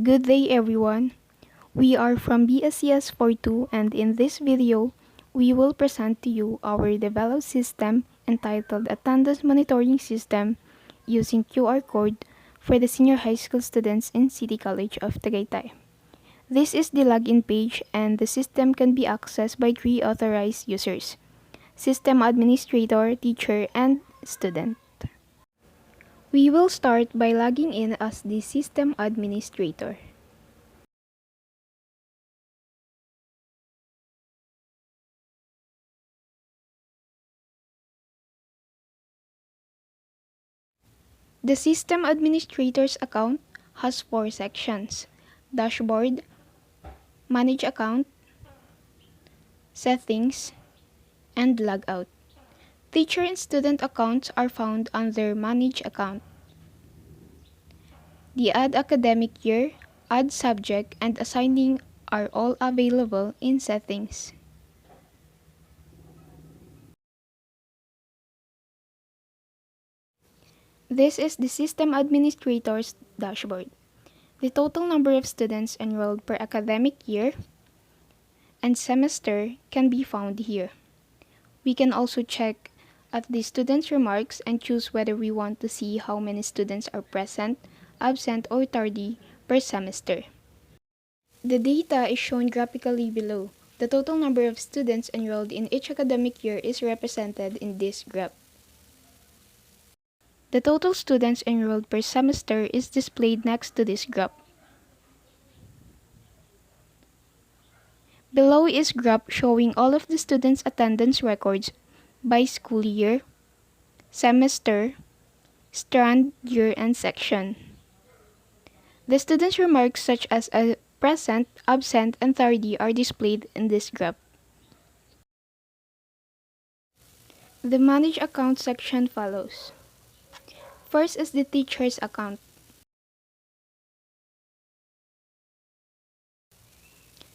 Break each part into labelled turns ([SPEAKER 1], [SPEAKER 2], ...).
[SPEAKER 1] Good day everyone. We are from BSCS 42 and in this video, we will present to you our developed system entitled Attendance Monitoring System using QR code for the senior high school students in City College of Tagaytay. This is the login page and the system can be accessed by 3 authorized users: system administrator, teacher, and student. We will start by logging in as the system administrator. The system administrator's account has 4 sections: dashboard, manage account, settings, and logout. Teacher and student accounts are found under manage account. The add academic year, add subject, and assigning are all available in settings. This is the system administrator's dashboard. The total number of students enrolled per academic year and semester can be found here. We can also check at the students' remarks and choose whether we want to see how many students are present, absent, or tardy per semester. The data is shown graphically below. The total number of students enrolled in each academic year is represented in this graph. The total students enrolled per semester is displayed next to this graph. Below is graph showing all of the students' attendance records by school year, semester, strand, year, and section. The students' remarks such as present, absent, and tardy are displayed in this graph. The Manage Account section follows. First is the teacher's account.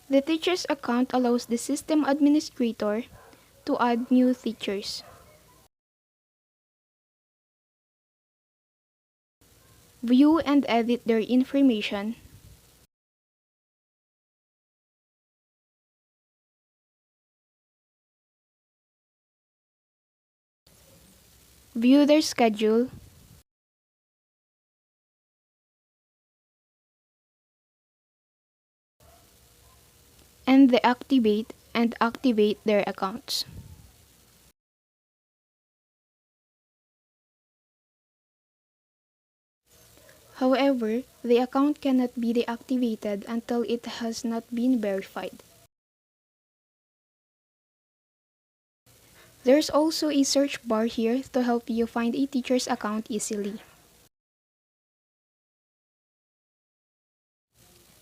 [SPEAKER 1] The teacher's account allows the system administrator to add new teachers. View and edit their information. View their schedule. And deactivate and activate their accounts. However, the account cannot be deactivated until it has not been verified. There's also a search bar here to help you find a teacher's account easily.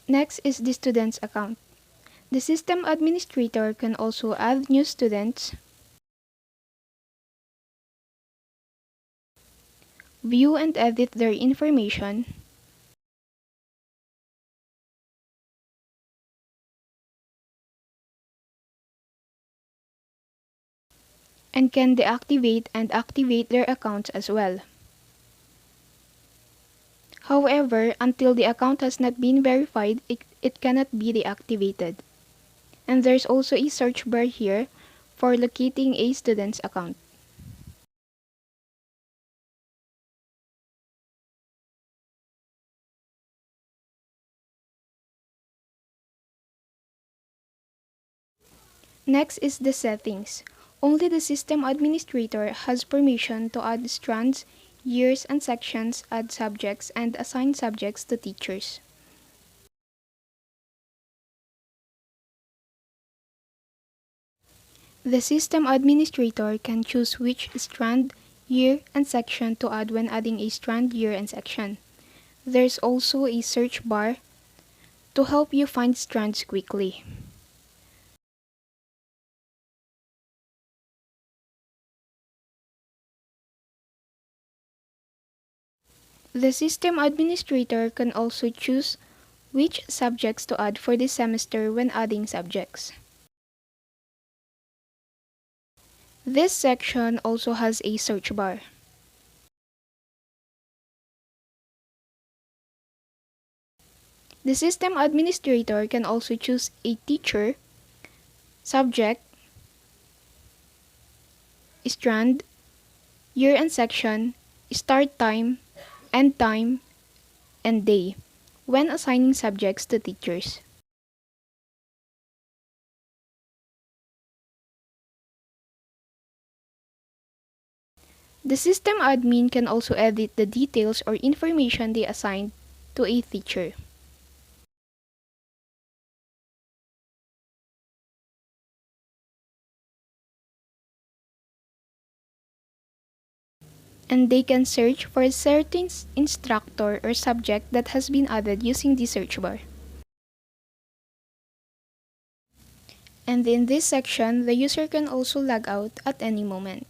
[SPEAKER 1] Next is the student's account. The system administrator can also add new students, view and edit their information, and can deactivate and activate their accounts as well. However, until the account has not been verified, it cannot be deactivated. And there's also a search bar here for locating a student's account. Next is the settings. Only the system administrator has permission to add strands, years, and sections, add subjects, and assign subjects to teachers. The system administrator can choose which strand, year, and section to add when adding a strand, year, and section. There's also a search bar to help you find strands quickly. The system administrator can also choose which subjects to add for this semester when adding subjects. This section also has a search bar. The system administrator can also choose a teacher, subject, strand, year and section, start time, end time, and day when assigning subjects to teachers. The system admin can also edit the details or information they assigned to a teacher. And they can search for a certain instructor or subject that has been added using the search bar. And in this section, the user can also log out at any moment.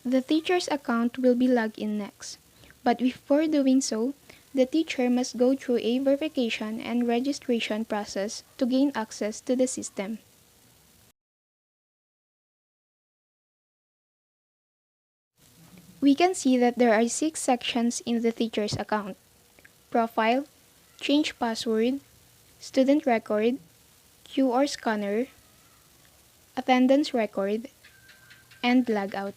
[SPEAKER 1] The teacher's account will be logged in next, but before doing so, the teacher must go through a verification and registration process to gain access to the system. We can see that there are 6 sections in the teacher's account: profile, change password, student record, QR scanner, attendance record, and logout.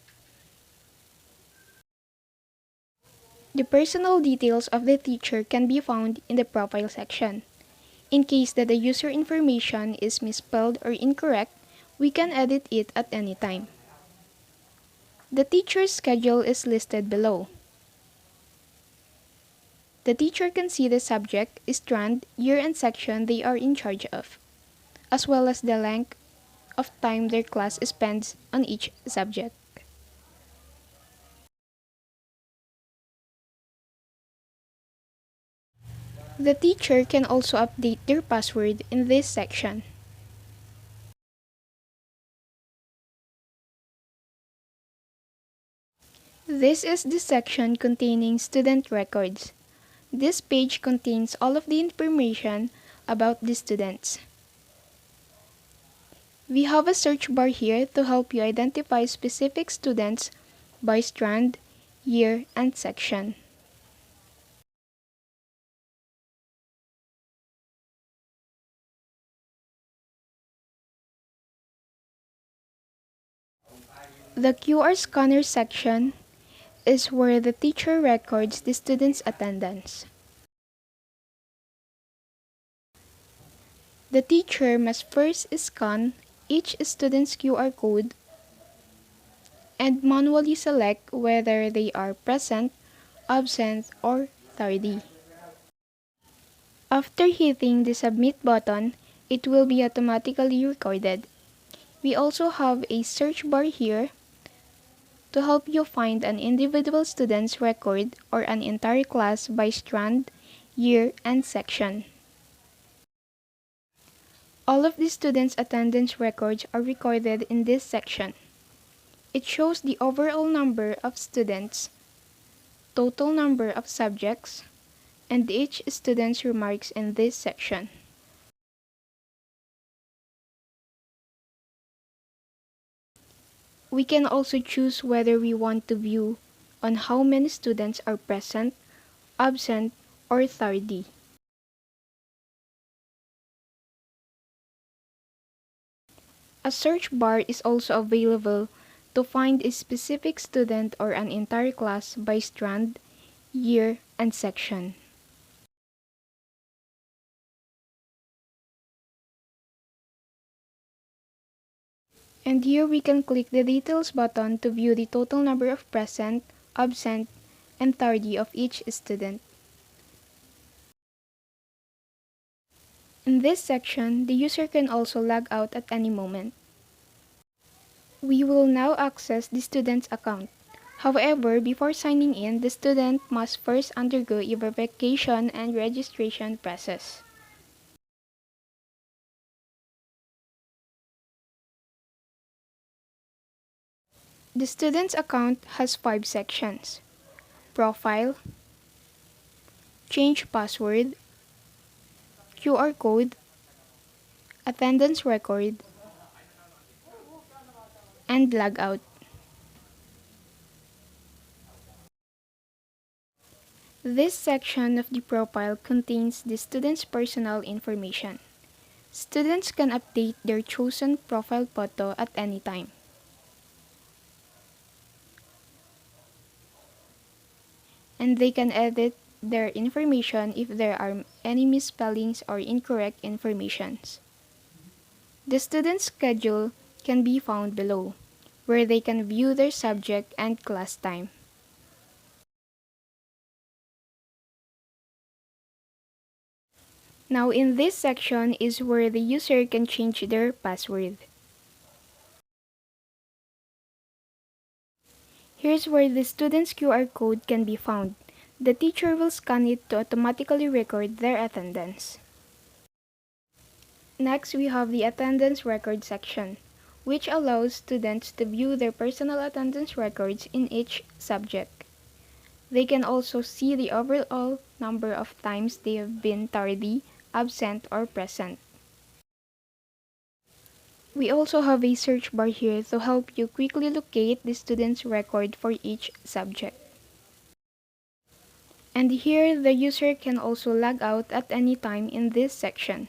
[SPEAKER 1] The personal details of the teacher can be found in the profile section. In case that the user information is misspelled or incorrect, we can edit it at any time. The teacher's schedule is listed below. The teacher can see the subject, strand, year, and section they are in charge of, as well as the length of time their class spends on each subject. The teacher can also update their password in this section. This is the section containing student records. This page contains all of the information about the students. We have a search bar here to help you identify specific students by strand, year, and section. The QR scanner section is where the teacher records the students' attendance. The teacher must first scan each student's QR code and manually select whether they are present, absent, or tardy. After hitting the submit button, it will be automatically recorded. We also have a search bar here to help you find an individual student's record or an entire class by strand, year, and section. All of the students' attendance records are recorded in this section. It shows the overall number of students, total number of subjects, and each student's remarks in this section. We can also choose whether we want to view on how many students are present, absent, or tardy. A search bar is also available to find a specific student or an entire class by strand, year, and section. And here we can click the Details button to view the total number of present, absent, and tardy of each student. In this section, the user can also log out at any moment. We will now access the student's account. However, before signing in, the student must first undergo a verification and registration process. The student's account has 5 sections: profile, change password, QR code, attendance record, and logout. This section of the profile contains the student's personal information. Students can update their chosen profile photo at any time. And they can edit their information if there are any misspellings or incorrect informations. The student's schedule can be found below, where they can view their subject and class time. Now in this section is where the user can change their password. Here's where the student's QR code can be found. The teacher will scan it to automatically record their attendance. Next, we have the attendance record section, which allows students to view their personal attendance records in each subject. They can also see the overall number of times they have been tardy, absent, or present. We also have a search bar here to help you quickly locate the student's record for each subject. And here, the user can also log out at any time in this section.